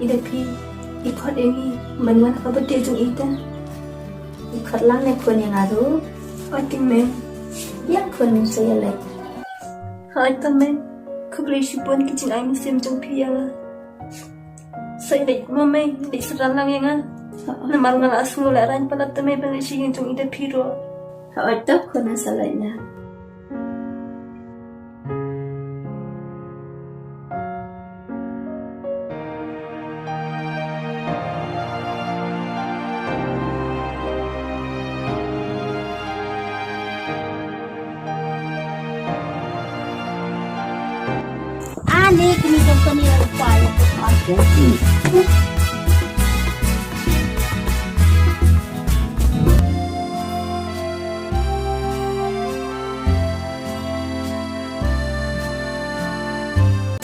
Ida pi ikut ini mana apa betul jeng ida ikut lang ne kun yang aru ating men yang kun saya lek hai tamen kubli shipun kicing ai musim jeng pi yang saya lek mame lek serang lang yang namal ngal asung lek ran palat tamen beli shing jeng ida pi ro hai tak kun salahnya. Ani kini jumpa ni lupa yang aku.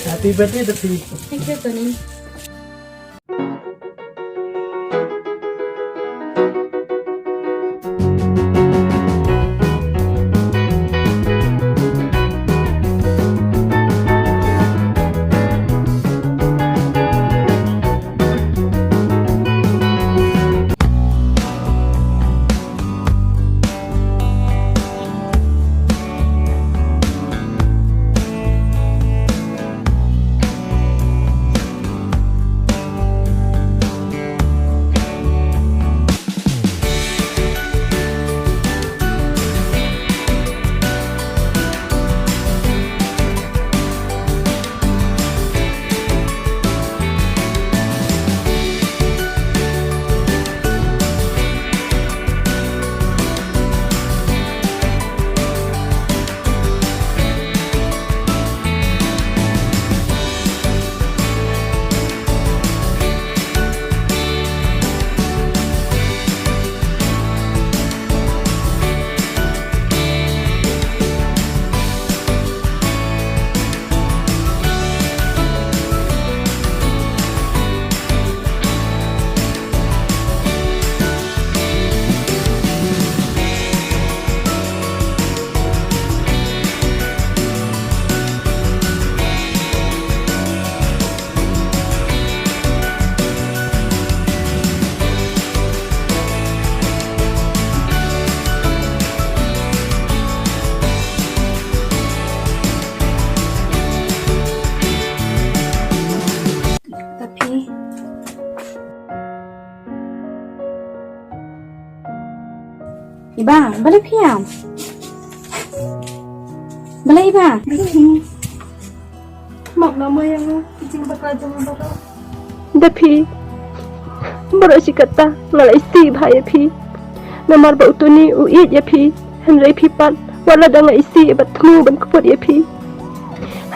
Happy birthday, Daphne. Thank you, Tony. Iba, balik piam. Balik iba. Mak nama yang kicing bakal jeng bakal Daphne, baru si kata ngal isti bahaya pi. Namar ba utuni uiet ya pi. Henry pi pat wala danga isi bat temu ban kupot ya pi.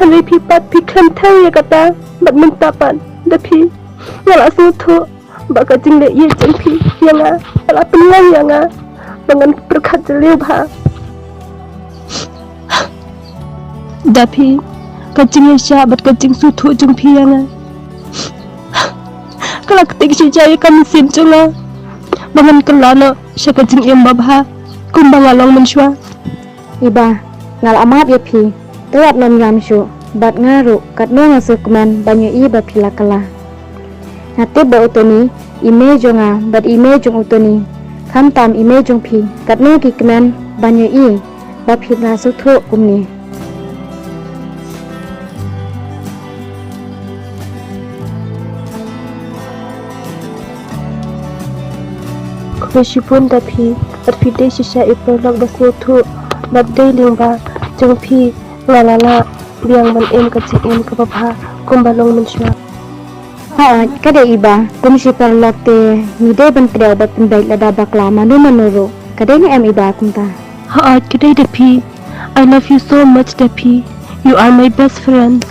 Henry pi pat pi klam tau ya kata bat mentapan. Daphne, ngal asu tu baka jing le ye jeng pi yang ala pelang yang dengan berkat jeliu bah. Daphne, kacing Aisyah bat kacing sutu jeng pi yang kalau ketik si jaya kami sim cunga bangan kelana si kacing yang babha kumbang along mensua. Iba, ngal amat ya pi. Tuat non yam syu, bat ngaru kat no ngasuk man banyak iba pila kala. Nate ba utoni ime jonga bat ime jong utoni. Kam tam ime jong pi kat no ki keman banyak i ba pila sutu kumni. Meskipun tapi terpilih sisa ipolog berkutu babdai lingba jengpi ngalala biang menem kecil ke babha kumbalong mensua. Kada iba kum si perlok te mide ban kriau bat pendai lada bakla manu manuro. Kada ni am iba kumta. Kedai Daphne, I love you so much Daphne. You are my best friend.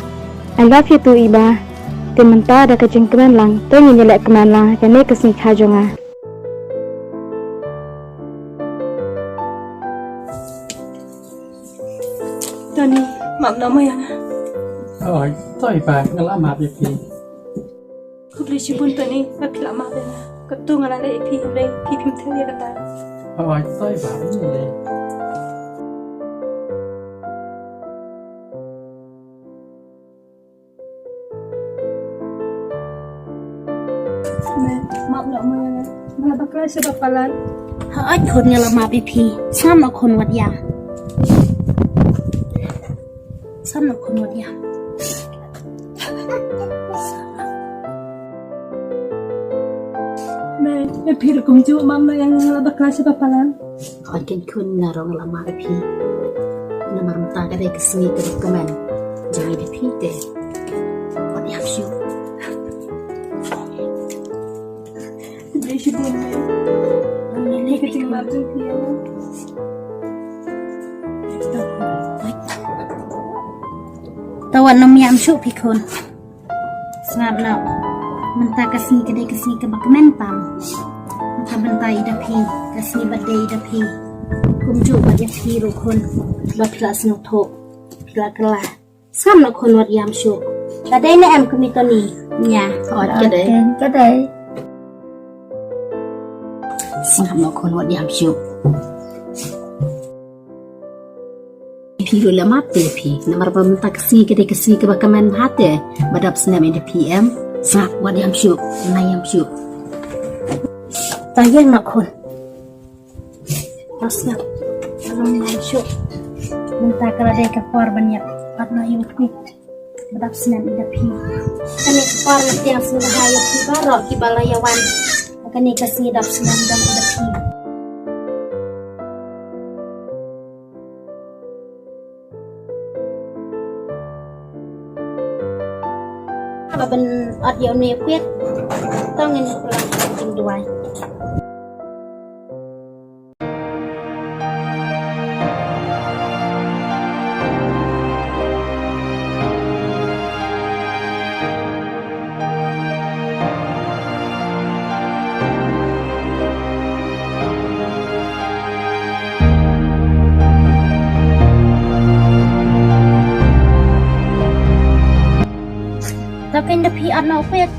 I love you too iba. Te menta ada kecing keman lang. Te nyelek keman lang kene kesni kajonga. Tony, mak nama yang Toy ba ngala ma bi pi. kubli shipun Tony apila mak bela ketu ngalala ipi Henry pi pim teli kata Toy ba ni le. Men, maaf nak mana. Malah bakal sebab palan. เฮาอ้อยคนเงละมาพี่พีซ้ำเอาคนวัดยามซ้ำเอาคนวัดยาม Men, pi kum ju mam na yang bakal sebab palan. ขอกินคุณนะรองละมาพี่น้ำมันตาก็ได้กสนีกระดกกระแมนจะให้พี่เตะวัดยามชิว Jadi syukur men. Ini kecil banget dia. ตะวันนมยามชุพี่คนสงบแล้วมันตากระสีก็ได้กระสีกระบักแม่นตามมันทำบันไตดาพีกระสีบัดเดดาพีกุมจุบัดยาพีรูคนบัดพลาสนุโถพลากลาซ้ำละคนวัดยามชุแต่ได้ในแอมก็มีตัวนี้เนี่ยขอจะได้ก็ได้ซ้ำละคนวัดยามชุพี่รู้แล้วมาเตะพี่น้ำมันบำตักสีก็ได้กสีก็บักมันพัดเตะบัดดับสนามอินเดพีเอ็มสักวันยามชุบนายยามชุบตาเยี่ยงนักคนเราสนับเรายามชุบมันตากระเดกับควาบันยับปัดนายยุบบัดดับสนามอินเดพีอันนี้ควาบันยับสุดท้ายที่บ้านเราที่บาลายวันแล้วก็นี่กสีดับสนามดังอินเดพี và bên ở dạo này quyết tao nghe được là trình đuổi tao kinh đập hi ăn nào quyết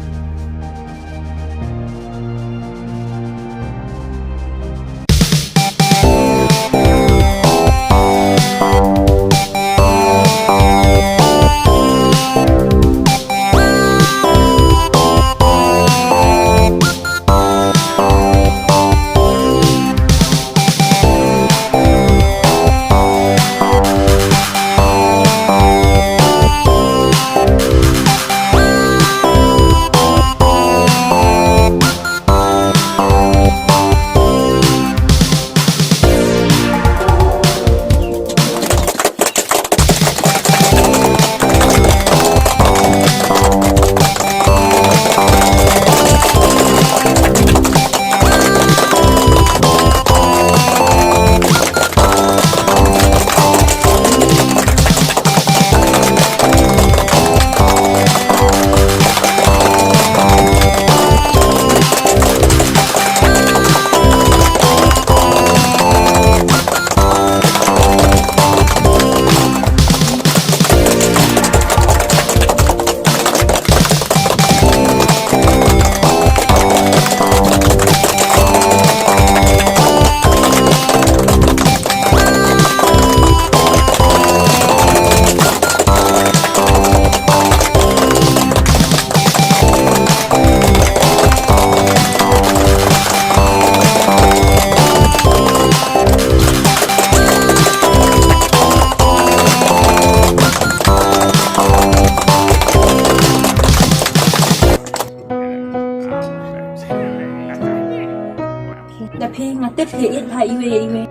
Tapi ngatip dia it hai iwe.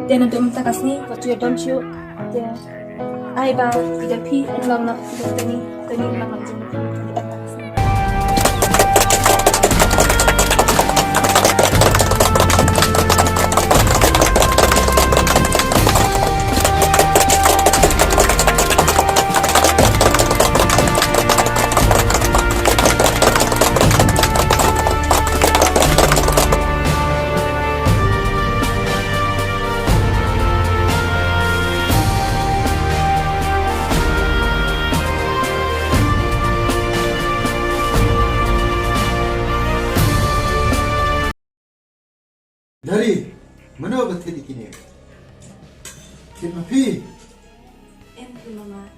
Dia nanti minta kasih buat dia don't shoot. Dia ai ba tidak pi lang nak tani lang nak jenis. Dari, mana betul kini? Kita pi. Em tu mama.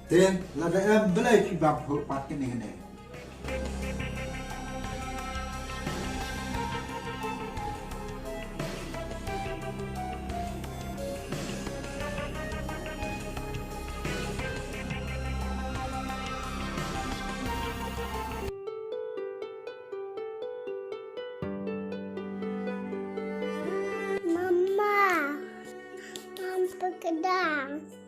Then, lada em belai pi bang hol pat kini.